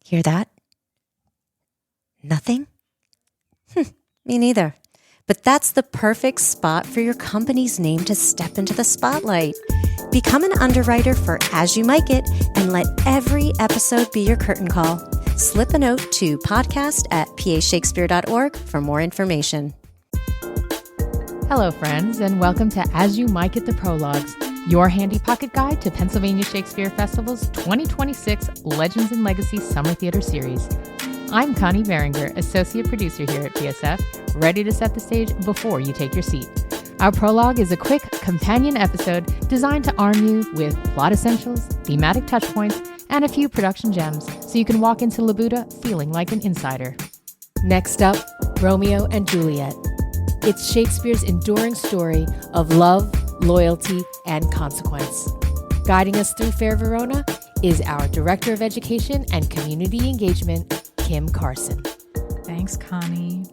Hear that? Nothing? Me neither. But that's the perfect spot for your company's name to step into the spotlight. Become an underwriter for As You Mic It and let every episode be your curtain call. Slip a note to podcast@pashakespeare.org for more information. Hello, friends, and welcome to As You Mic It, the Prologues, your handy pocket guide to Pennsylvania Shakespeare Festival's 2026 Legends and Legacy Summer Theater Series. I'm Connie Berenger, Associate Producer here at PSF, ready to set the stage before you take your seat. Our prologue is a quick companion episode designed to arm you with plot essentials, thematic touchpoints, and a few production gems so you can walk into Labuda feeling like an insider. Next up, Romeo and Juliet. It's Shakespeare's enduring story of love, loyalty, and consequence. Guiding us through Fair Verona is our Director of Education and Community Engagement, Kim Carson. Thanks, Connie.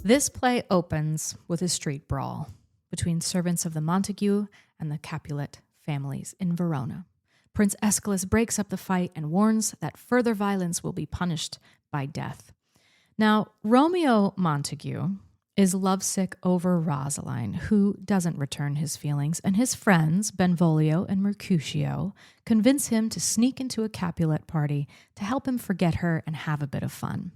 This play opens with a street brawl between servants of the Montague and the Capulet families in Verona. Prince Aeschylus breaks up the fight and warns that further violence will be punished by death. Now, Romeo Montague is lovesick over Rosaline, who doesn't return his feelings, and his friends, Benvolio and Mercutio, convince him to sneak into a Capulet party to help him forget her and have a bit of fun.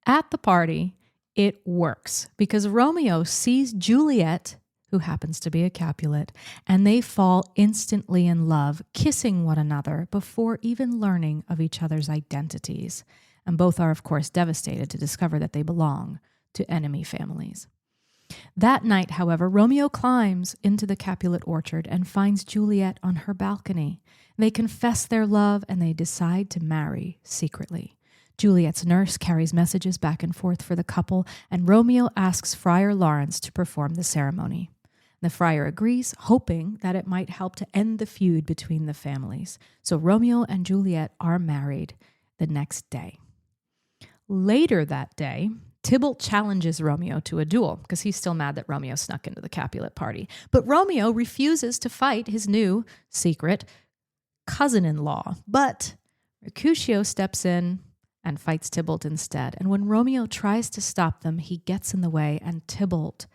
At the party, it works because Romeo sees Juliet, who happens to be a Capulet, and they fall instantly in love, kissing one another before even learning of each other's identities. And both are, of course, devastated to discover that they belong to enemy families. That night, however, Romeo climbs into the Capulet orchard and finds Juliet on her balcony. They confess their love and they decide to marry secretly. Juliet's nurse carries messages back and forth for the couple, and Romeo asks Friar Lawrence to perform the ceremony. The friar agrees, hoping that it might help to end the feud between the families. So Romeo and Juliet are married the next day. Later that day, Tybalt challenges Romeo to a duel because he's still mad that Romeo snuck into the Capulet party. But Romeo refuses to fight his new secret cousin-in-law. But Mercutio steps in and fights Tybalt instead. And when Romeo tries to stop them, he gets in the way and Tybalt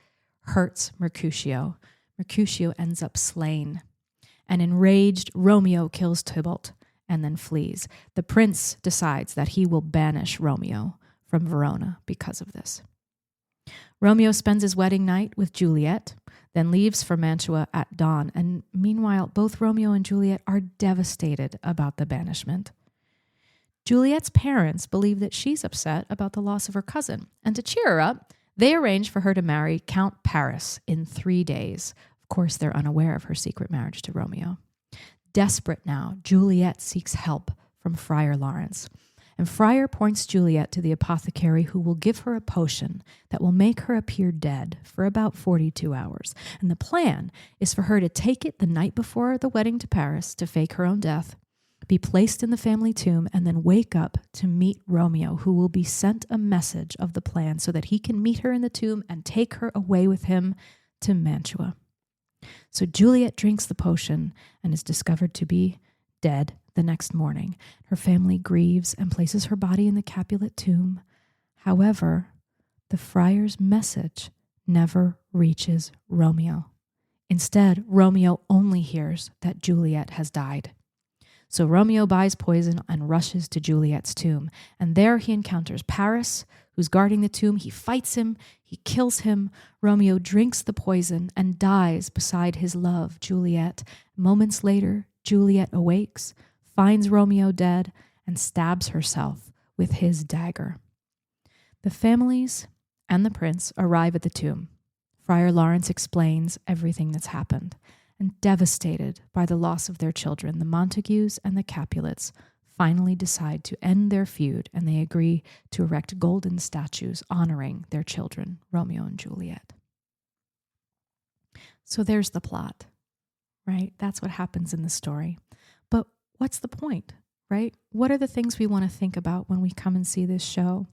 hurts Mercutio. Mercutio ends up slain. And enraged, Romeo kills Tybalt and then flees. The prince decides that he will banish Romeo from Verona because of this. Romeo spends his wedding night with Juliet, then leaves for Mantua at dawn. And meanwhile, both Romeo and Juliet are devastated about the banishment. Juliet's parents believe that she's upset about the loss of her cousin, and to cheer her up, they arrange for her to marry Count Paris in 3 days. Of course, they're unaware of her secret marriage to Romeo. Desperate now, Juliet seeks help from Friar Lawrence. And Friar points Juliet to the apothecary who will give her a potion that will make her appear dead for about 42 hours. And the plan is for her to take it the night before the wedding to Paris to fake her own death, be placed in the family tomb, and then wake up to meet Romeo, who will be sent a message of the plan so that he can meet her in the tomb and take her away with him to Mantua. So Juliet drinks the potion and is discovered to be dead the next morning. Her family grieves and places her body in the Capulet tomb. However, the friar's message never reaches Romeo. Instead, Romeo only hears that Juliet has died. So Romeo buys poison and rushes to Juliet's tomb. And there he encounters Paris, who's guarding the tomb. He fights him. He kills him. Romeo drinks the poison and dies beside his love, Juliet. Moments later, Juliet awakes, finds Romeo dead, and stabs herself with his dagger. The families and the prince arrive at the tomb. Friar Lawrence explains everything that's happened, and devastated by the loss of their children, the Montagues and the Capulets finally decide to end their feud, and they agree to erect golden statues honoring their children, Romeo and Juliet. So there's the plot, right? That's what happens in the story. But what's the point, right? What are the things we want to think about when we come and see this show?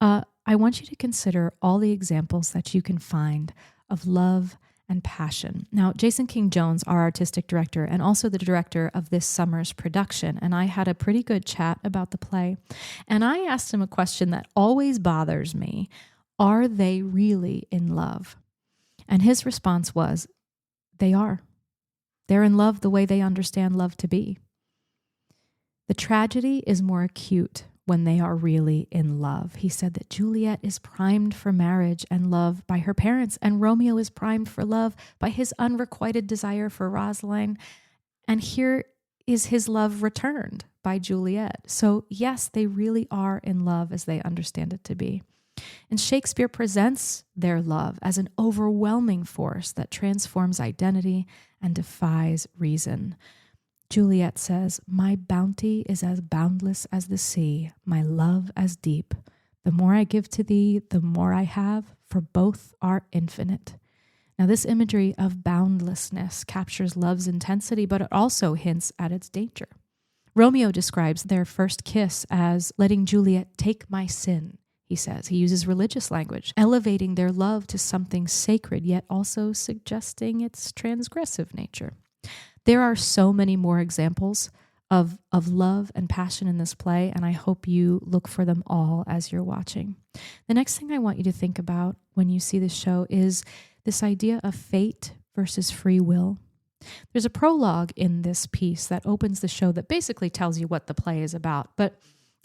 I want you to consider all the examples that you can find of love and passion. Now, Jason King Jones, our artistic director, and also the director of this summer's production, and I had a pretty good chat about the play. And I asked him a question that always bothers me. Are they really in love? And his response was, they are. They're in love the way they understand love to be. The tragedy is more acute when they are really in love. He said that Juliet is primed for marriage and love by her parents, and Romeo is primed for love by his unrequited desire for Rosaline. And here is his love returned by Juliet. So yes, they really are in love as they understand it to be. And Shakespeare presents their love as an overwhelming force that transforms identity and defies reason. Juliet says, "My bounty is as boundless as the sea, my love as deep. The more I give to thee, the more I have, for both are infinite." Now, this imagery of boundlessness captures love's intensity, but it also hints at its danger. Romeo describes their first kiss as letting Juliet take my sin, he says. He uses religious language, elevating their love to something sacred, yet also suggesting its transgressive nature. There are so many more examples of love and passion in this play, and I hope you look for them all as you're watching. The next thing I want you to think about when you see this show is this idea of fate versus free will. There's a prologue in this piece that opens the show that basically tells you what the play is about, but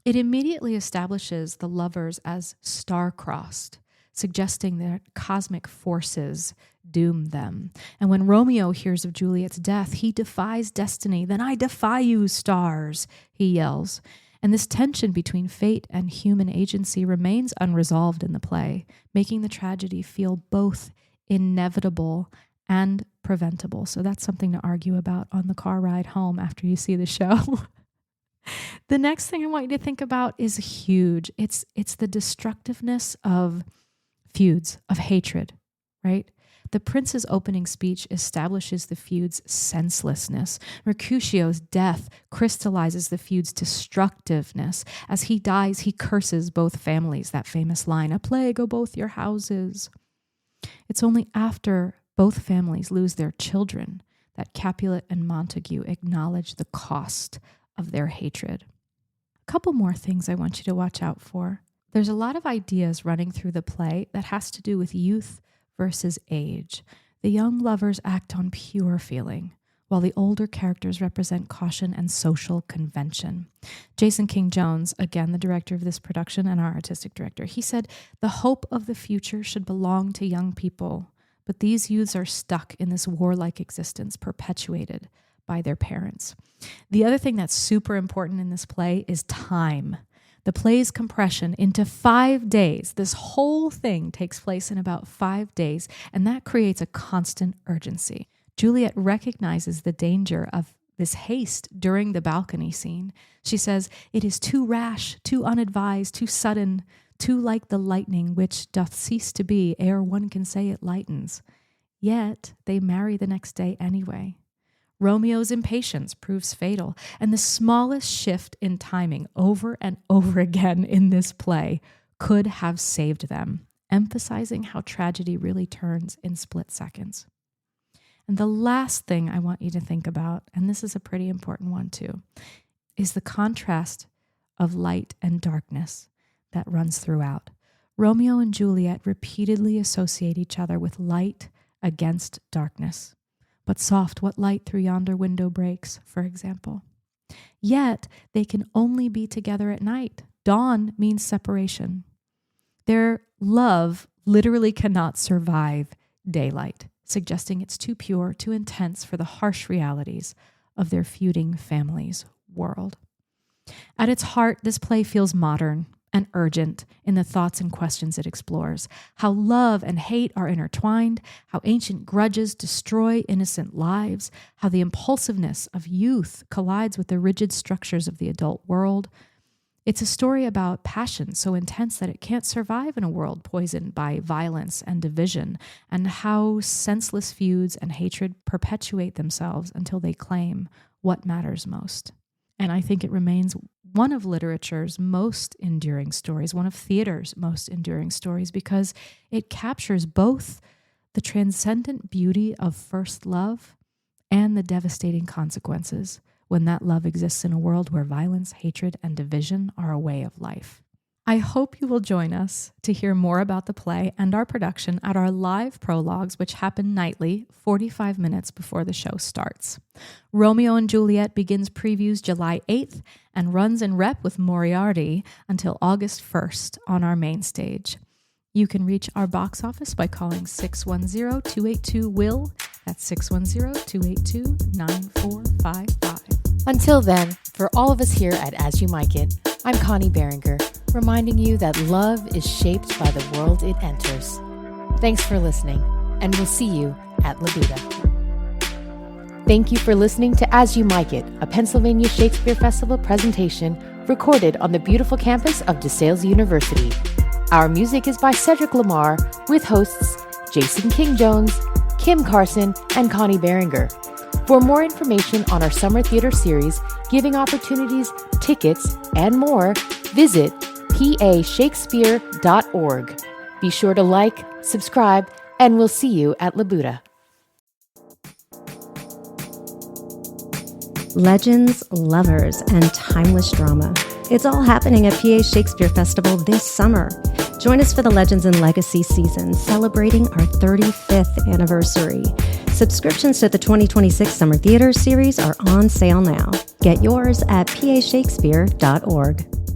it immediately establishes the lovers as star-crossed, suggesting that cosmic forces doom them. And when Romeo hears of Juliet's death, he defies destiny. "Then I defy you, stars," he yells. And this tension between fate and human agency remains unresolved in the play, making the tragedy feel both inevitable and preventable. So that's something to argue about on the car ride home after you see the show. The next thing I want you to think about is huge. It's the destructiveness of feuds, of hatred, right? The prince's opening speech establishes the feud's senselessness. Mercutio's death crystallizes the feud's destructiveness. As he dies, he curses both families, that famous line, "A plague o' both your houses." It's only after both families lose their children that Capulet and Montague acknowledge the cost of their hatred. A couple more things I want you to watch out for. There's a lot of ideas running through the play that has to do with youth versus age. The young lovers act on pure feeling, while the older characters represent caution and social convention. Jason King Jones, again, the director of this production and our artistic director, he said, "The hope of the future should belong to young people, but these youths are stuck in this warlike existence perpetuated by their parents." The other thing that's super important in this play is time. The play's compression into 5 days. This whole thing takes place in about 5 days, and that creates a constant urgency. Juliet recognizes the danger of this haste during the balcony scene. She says, "It is too rash, too unadvised, too sudden, too like the lightning which doth cease to be ere one can say it lightens." Yet they marry the next day anyway. Romeo's impatience proves fatal, and the smallest shift in timing over and over again in this play could have saved them, emphasizing how tragedy really turns in split seconds. And the last thing I want you to think about, and this is a pretty important one too, is the contrast of light and darkness that runs throughout. Romeo and Juliet repeatedly associate each other with light against darkness. "But soft, what light through yonder window breaks," for example. Yet they can only be together at night. Dawn means separation. Their love literally cannot survive daylight, suggesting it's too pure, too intense for the harsh realities of their feuding family's world. At its heart, this play feels modern and urgent in the thoughts and questions it explores. How love and hate are intertwined, how ancient grudges destroy innocent lives, how the impulsiveness of youth collides with the rigid structures of the adult world. It's a story about passion so intense that it can't survive in a world poisoned by violence and division, and how senseless feuds and hatred perpetuate themselves until they claim what matters most. And I think it remains one of literature's most enduring stories, one of theater's most enduring stories, because it captures both the transcendent beauty of first love, and the devastating consequences when that love exists in a world where violence, hatred, and division are a way of life. I hope you will join us to hear more about the play and our production at our live prologues, which happen nightly, 45 minutes before the show starts. Romeo and Juliet begins previews July 8th and runs in rep with Moriarty until August 1st on our main stage. You can reach our box office by calling 610-282-WILL. That's 610-282-9455. Until then, for all of us here at As You Mic It, I'm Connie Berenger, reminding you that love is shaped by the world it enters. Thanks for listening, and we'll see you at La Buddha. Thank you for listening to As You Mic It, a Pennsylvania Shakespeare Festival presentation recorded on the beautiful campus of DeSales University. Our music is by Cedric Lamar, with hosts Jason King-Jones, Kim Carson, and Connie Berenger. For more information on our summer theater series, giving opportunities, tickets, and more, visit pashakespeare.org. Be sure to like, subscribe, and we'll see you at La Buddha. Legends, lovers, and timeless drama. It's all happening at PA Shakespeare Festival this summer. Join us for the Legends and Legacy season, celebrating our 35th anniversary. Subscriptions to the 2026 Summer Theater Series are on sale now. Get yours at pashakespeare.org.